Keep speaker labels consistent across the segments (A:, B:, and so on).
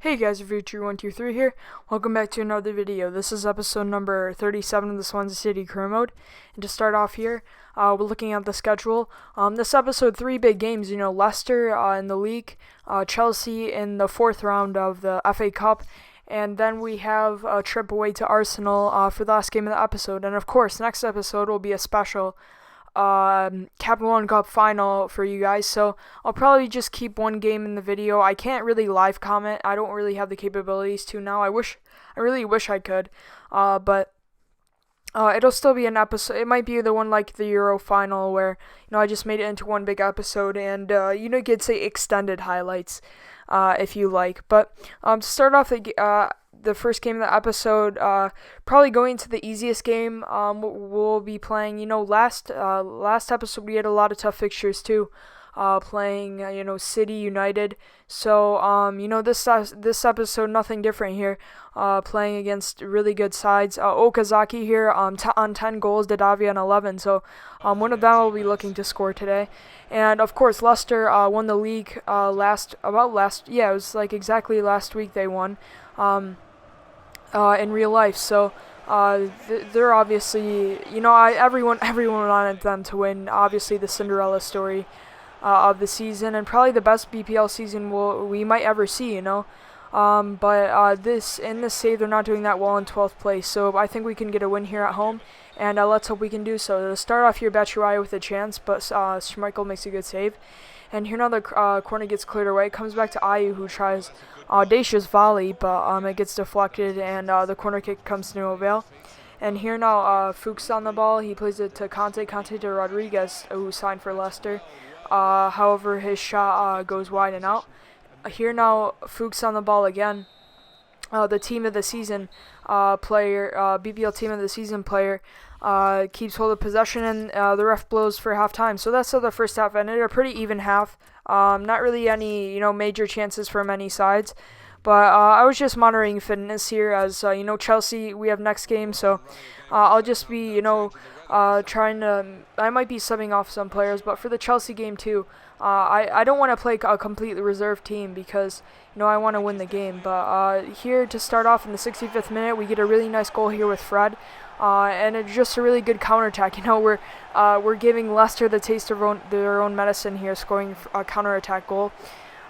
A: Hey guys, Future123 here. Welcome back to another video. This is episode number 37 of the Swansea City career mode. And to start off here, we're looking at the schedule. This episode, 3 big games. Leicester in the league, Chelsea in the 4th round of the FA Cup, and then we have a trip away to Arsenal for the last game of the episode. And of course, next episode will be a special Capital One Cup final for you guys, so I'll probably just keep one game in the video. I can't really live comment. I don't really have the capabilities to now. I really wish I could, but it'll still be an episode. It might be the one like the Euro final where I just made it into one big episode, and you could say extended highlights if you like. But to start off the first game of the episode, probably going to the easiest game we'll be playing. Last episode we had a lot of tough fixtures too, playing City, United. So this episode nothing different here, playing against really good sides. Okazaki here on 10 goals, Dadavia on 11. So one of them will be looking to score today. And of course Leicester won the league it was like exactly last week they won. In real life, so they're obviously, everyone wanted them to win. Obviously, the Cinderella story of the season, and probably the best BPL season we might ever see. But in this save, they're not doing that well in 12th place. So I think we can get a win here at home, and let's hope we can do so. To start off here, Batshuayi with a chance, but Schmeichel makes a good save. And here now the corner gets cleared away. It comes back to Ayew, who tries audacious volley, but it gets deflected, and the corner kick comes to no avail. And here now Fuchs on the ball. He plays it to Conte to Rodriguez, who signed for Leicester. However, his shot goes wide and out. Here now Fuchs on the ball again. The team of the season player, BPL team of the season player, keeps hold of possession, and the ref blows for halftime. So that's how the first half ended. A pretty even half. Not really any major chances from any sides. But I was just monitoring fitness here, as Chelsea, we have next game. So I'll just be trying to. I might be subbing off some players, but for the Chelsea game too, I don't want to play a completely reserved team because I want to win the game. But here to start off in the 65th minute, we get a really nice goal here with Fred, and it's just a really good counterattack. We're giving Leicester the taste of their own medicine here, scoring a counterattack goal.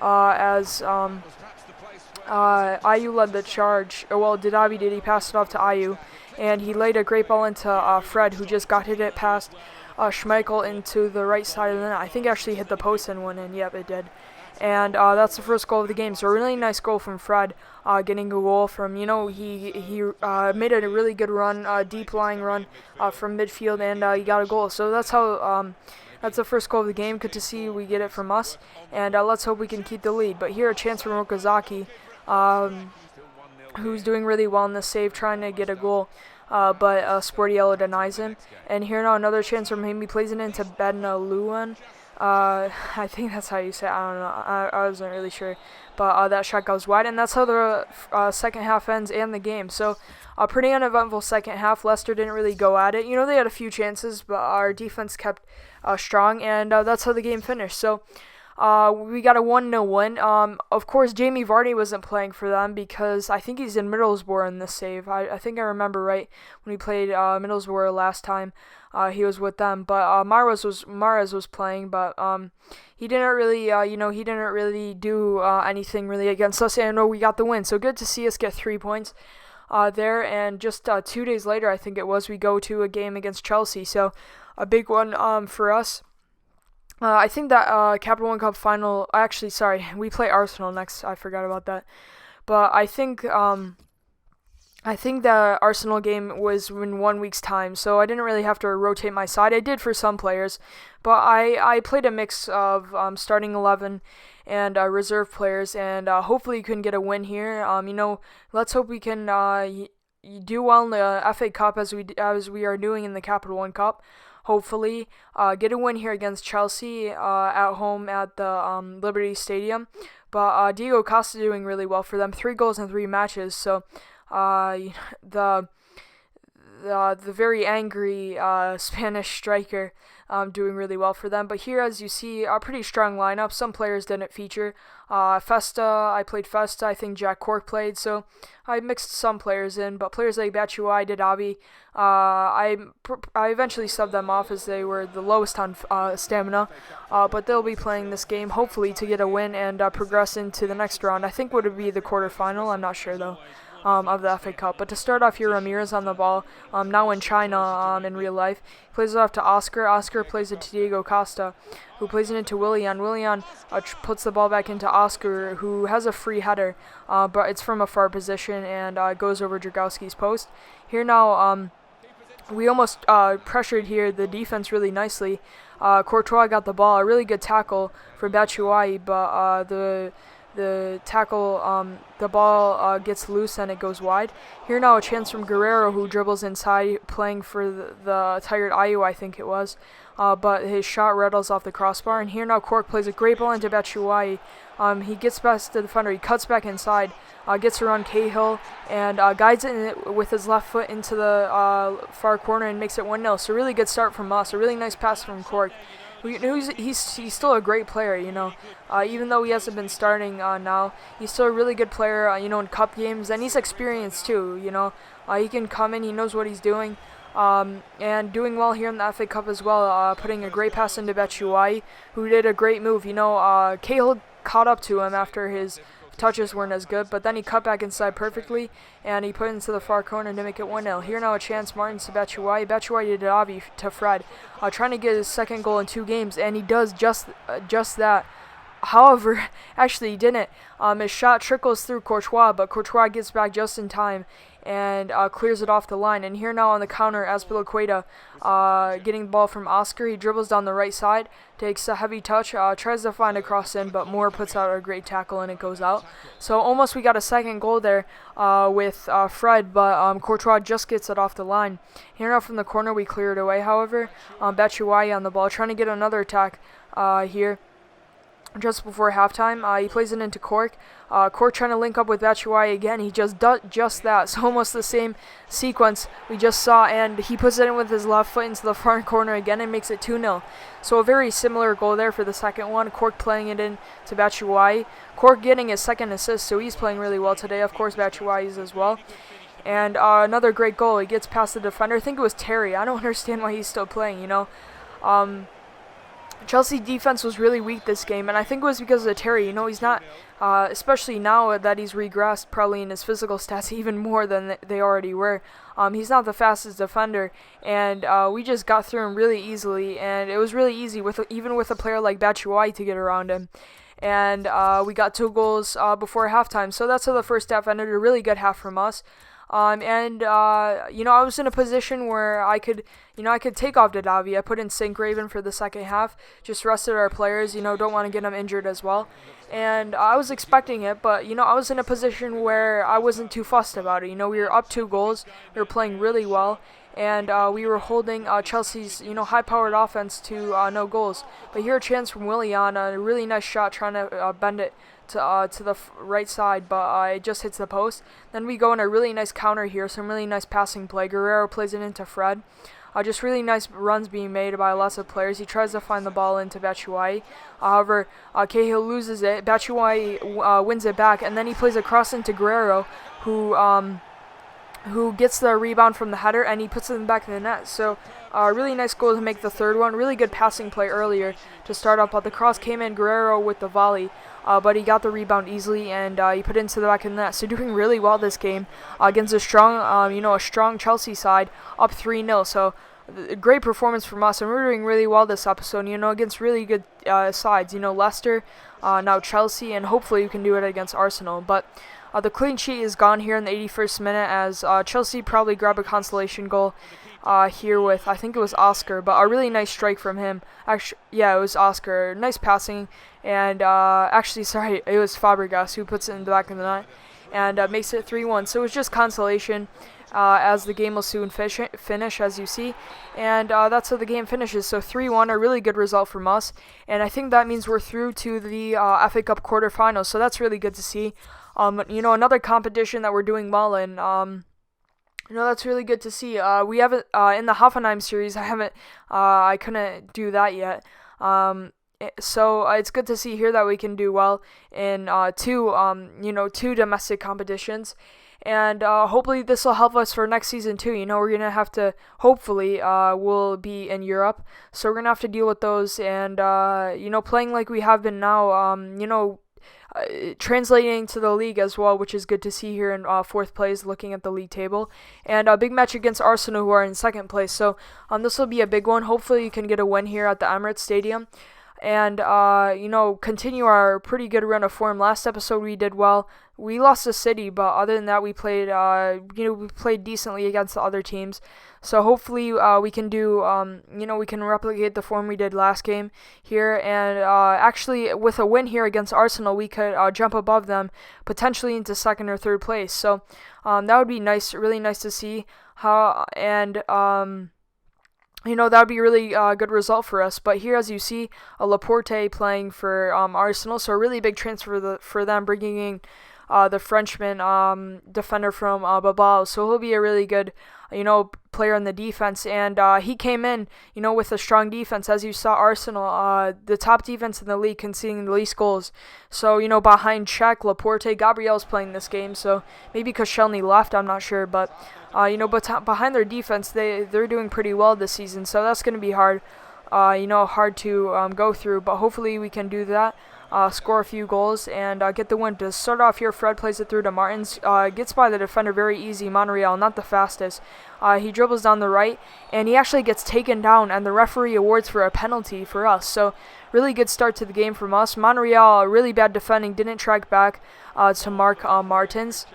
A: As Ayew led the charge. Well, Didavi did. He passed it off to Ayew, and he laid a great ball into Fred, who just got it past Schmeichel into the right side of the net. I think actually hit the post and went in. Yep, it did. And that's the first goal of the game. So a really nice goal from Fred, getting a goal from, he made a really good run, deep lying run from midfield, and he got a goal. So that's how, that's the first goal of the game. Good to see we get it from us, and let's hope we can keep the lead. But here a chance from Okazaki, who's doing really well in this save, trying to get a goal. But Sporty Yellow denies him. And here now another chance from him. He plays it into Bednaluan. I think that's how you say it. I don't know. I wasn't really sure. But that shot goes wide. And that's how the second half ends and the game. So a pretty uneventful second half. Leicester didn't really go at it. They had a few chances, but our defense kept strong. And that's how the game finished. So we got a 1-0 win. Of course, Jamie Vardy wasn't playing for them because I think he's in Middlesbrough in this save. I think I remember right when we played Middlesbrough last time. He was with them, but Mahrez was playing, but he didn't really do anything really against us, and we got the win. So good to see us get 3 points there. And just 2 days later, I think it was, we go to a game against Chelsea. So a big one for us. I think that Capital One Cup final. Actually, sorry, we play Arsenal next. I forgot about that. But I think the Arsenal game was in 1 week's time, so I didn't really have to rotate my side. I did for some players, but I played a mix of starting 11 and reserve players, and hopefully you can get a win here. Let's hope we can do well in the FA Cup as we are doing in the Capital One Cup. Hopefully, get a win here against Chelsea at home at the Liberty Stadium. But Diego Costa doing really well for them. 3 goals in 3 matches. So the the very angry Spanish striker doing really well for them. But here, as you see, a pretty strong lineup. Some players didn't feature. Festa, I played Festa. I think Jack Cork played. So I mixed some players in. But players like Batshuayi, Didavi, I eventually subbed them off as they were the lowest on stamina. But they'll be playing this game, hopefully, to get a win and progress into the next round. I think would be the quarterfinal. I'm not sure, though. Of the FA Cup. But to start off here, Ramirez on the ball, now in China in real life. He plays it off to Oscar. Oscar plays it to Diego Costa, who plays it into Willian. Willian puts the ball back into Oscar, who has a free header, but it's from a far position and goes over Dragowski's post. Here now, we almost pressured here the defense really nicely. Courtois got the ball, a really good tackle for Batshuayi, but the tackle, the ball gets loose and it goes wide. Here now a chance from Guerrero, who dribbles inside, playing for the tired Ayu, I think it was. But his shot rattles off the crossbar. And here now Cork plays a great ball into Batshuayi. He gets past the defender, he cuts back inside, gets around Cahill, and guides it with his left foot into the far corner and makes it 1-0. So really good start from us, a really nice pass from Cork. He's still a great player, even though he hasn't been starting now. He's still a really good player, in cup games, and he's experienced too, he can come in, he knows what he's doing, and doing well here in the FA Cup as well, putting a great pass into Batshuayi, who did a great move. Cahill caught up to him after his touches weren't as good, but then he cut back inside perfectly, and he put it into the far corner to make it 1-0. Here now a chance, Martins to Batshuayi. Batshuayi to Didavi to Fred, trying to get his second goal in 2 games, and he does just that. However, actually he didn't. His shot trickles through Courtois, but Courtois gets back just in time and clears it off the line. And here now on the counter, Azpilicueta getting the ball from Oscar. He dribbles down the right side, takes a heavy touch, tries to find a cross in, but Moore puts out a great tackle and it goes out. So almost we got a second goal there with Fred, but Courtois just gets it off the line. Here now from the corner, we clear it away, however. Batshuayi on the ball, trying to get another attack here. Just before halftime, he plays it into Cork. Cork trying to link up with Batshuayi again. He just does just that. So almost the same sequence we just saw, and he puts it in with his left foot into the front corner again and makes it 2-0. So a very similar goal there for the second one. Cork playing it in to Batshuayi. Cork getting his second assist, so he's playing really well today. Of course, Batshuayi's as well. And another great goal. He gets past the defender. I think it was Terry. I don't understand why he's still playing, Chelsea defense was really weak this game, and I think it was because of Terry. He's not, especially now that he's regressed probably in his physical stats even more than they already were. He's not the fastest defender, and we just got through him really easily, and it was really easy even with a player like Batshuayi to get around him. And we got 2 goals before halftime, so that's how the first half ended. A really good half from us. I was in a position where I could take off Didavi. I put in St. Graven for the second half, just rested our players, don't want to get them injured as well. And I was expecting it, but, I was in a position where I wasn't too fussed about it. We were up 2 goals, we were playing really well, and we were holding Chelsea's, high-powered offense to no goals. But here a chance from Willian, a really nice shot trying to bend it to the right side, but it just hits the post. Then we go in a really nice counter here, some really nice passing play. Guerrero plays it into Fred. Just really nice runs being made by lots of players. He tries to find the ball into Batshuayi. However, Cahill loses it. Batshuayi wins it back, and then he plays a cross into Guerrero, who gets the rebound from the header, and he puts it in the back of the net. So really nice goal to make the third one. Really good passing play earlier to start up, but the cross came in, Guerrero with the volley, but he got the rebound easily, and he put it into the back of the net. So doing really well this game against a strong Chelsea side, up 3-0. So a great performance from us, and we're doing really well this episode, against really good sides, Leicester, now Chelsea, and hopefully we can do it against Arsenal. But the clean sheet is gone here in the 81st minute as Chelsea probably grab a consolation goal here with, I think it was Oscar, but a really nice strike from him. Actually, yeah, it was Oscar. Nice passing, and it was Fabregas who puts it in the back of the net and makes it 3-1. So it was just consolation as the game will soon finish, as you see. And that's how the game finishes. So 3-1, a really good result from us. And I think that means we're through to the FA Cup quarterfinals. So that's really good to see. Another competition that we're doing well in. That's really good to see. We haven't in the Hoffenheim series. I couldn't do that yet. So it's good to see here that we can do well in two domestic competitions, and hopefully this will help us for next season too. We're gonna have to hopefully we'll be in Europe, so we're gonna have to deal with those, and playing like we have been now. Translating to the league as well, which is good to see here in fourth place, looking at the league table, and a big match against Arsenal, who are in second place. So this will be a big one. Hopefully, you can get a win here at the Emirates Stadium, and continue our pretty good run of form. Last episode we did well. We lost to City, but other than that, we played we played decently against the other teams. So hopefully we can do we can replicate the form we did last game here, and actually with a win here against Arsenal, we could jump above them potentially into second or third place. So that would be nice, really nice to see how, and that would be a really good result for us. But here, as you see, Laporte playing for Arsenal, so a really big transfer for them, bringing in the Frenchman defender from Bilbao. So he'll be a really good, player in the defense. And he came in, with a strong defense. As you saw, Arsenal, the top defense in the league, conceding the least goals. So, behind Czech, Laporte, Gabriel's playing this game. So maybe Koscielny left, I'm not sure. But, behind their defense, they're doing pretty well this season. So that's going to be hard, hard to go through. But hopefully we can do that. Score a few goals and get the win. To start off here, Fred plays it through to Martins. Gets by the defender very easy. Monreal, not the fastest. He dribbles down the right, and he actually gets taken down, and the referee awards for a penalty for us. So really good start to the game from us. Monreal, really bad defending, didn't track back to mark Martins.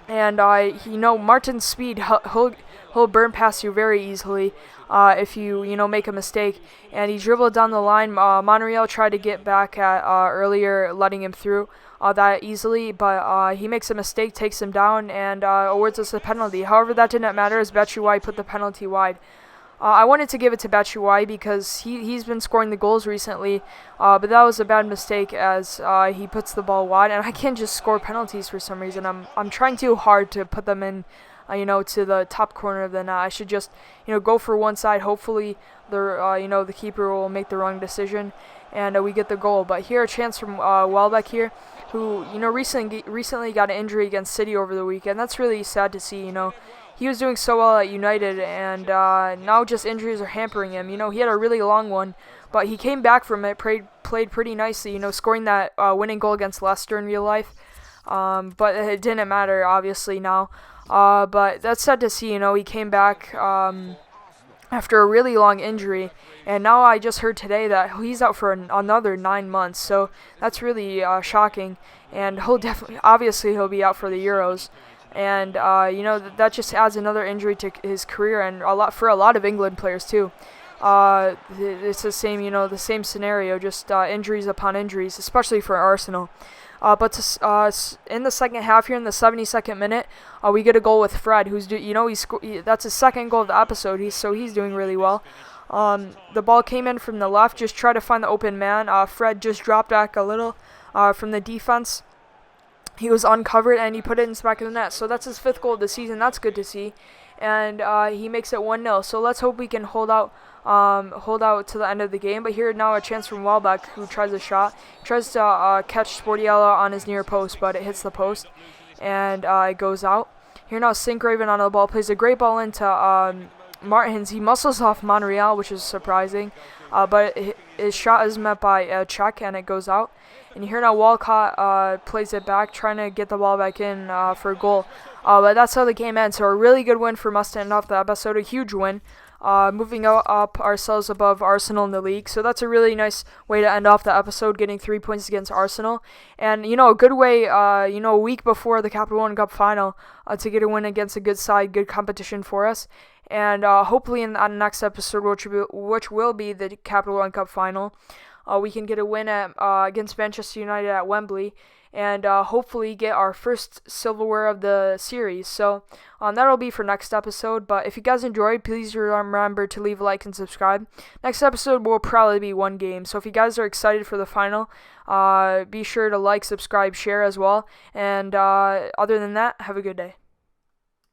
A: And Martin's speed, he'll burn past you very easily if you make a mistake. And he dribbled down the line. Monreal tried to get back at earlier, letting him through that easily, but he makes a mistake, takes him down, and awards us a penalty. However, that didn't matter as Batshuayi put the penalty wide. I wanted to give it to Batshuayi because he's been scoring the goals recently, but that was a bad mistake as he puts the ball wide, and I can't just score penalties for some reason. I'm trying too hard to put them in, to the top corner of the net. I should just, go for one side. Hopefully, the keeper will make the wrong decision, and we get the goal. But here, a chance from Welbeck here, who recently got an injury against City over the weekend. That's really sad to see. He was doing so well at United, and now just injuries are hampering him. He had a really long one, but he came back from it, played pretty nicely, scoring that winning goal against Leicester in real life. But it didn't matter, obviously, now. But that's sad to see, he came back after a really long injury, and now I just heard today that he's out for another 9 months, so that's really shocking, and he'll be out for the Euros. And that just adds another injury to his career, and for a lot of England players too. It's the same scenario, just injuries upon injuries, especially for Arsenal. But in the second half here, in the 72nd minute, we get a goal with Fred, that's his second goal of the episode. He's doing really well. The ball came in from the left, just try to find the open man. Fred just dropped back a little from the defense. He was uncovered, and he put it in the back of the net. So that's his 5th goal of the season. That's good to see. And he makes it 1-0. So let's hope we can hold out to the end of the game. But here now a chance from Welbeck, who tries a shot. He tries to catch Sportiello on his near post, but it hits the post, and it goes out. Here now Sincraven on the ball, plays a great ball into Martins. He muscles off Monreal, which is surprising. But his shot is met by Czech, and it goes out. And here now Walcott plays it back, trying to get the ball back in for a goal. But that's how the game ends. So a really good win for us to end off the episode. A huge win. Moving up ourselves above Arsenal in the league. So that's a really nice way to end off the episode, getting 3 points against Arsenal. And, a good way, a week before the Capital One Cup final to get a win against a good side, good competition for us. And hopefully in the next episode, which will be the Capital One Cup final, we can get a win against Manchester United at Wembley, and hopefully get our first silverware of the series. So that'll be for next episode. But if you guys enjoyed, please remember to leave a like and subscribe. Next episode will probably be one game. So if you guys are excited for the final, be sure to like, subscribe, share as well. And other than that, have a good day.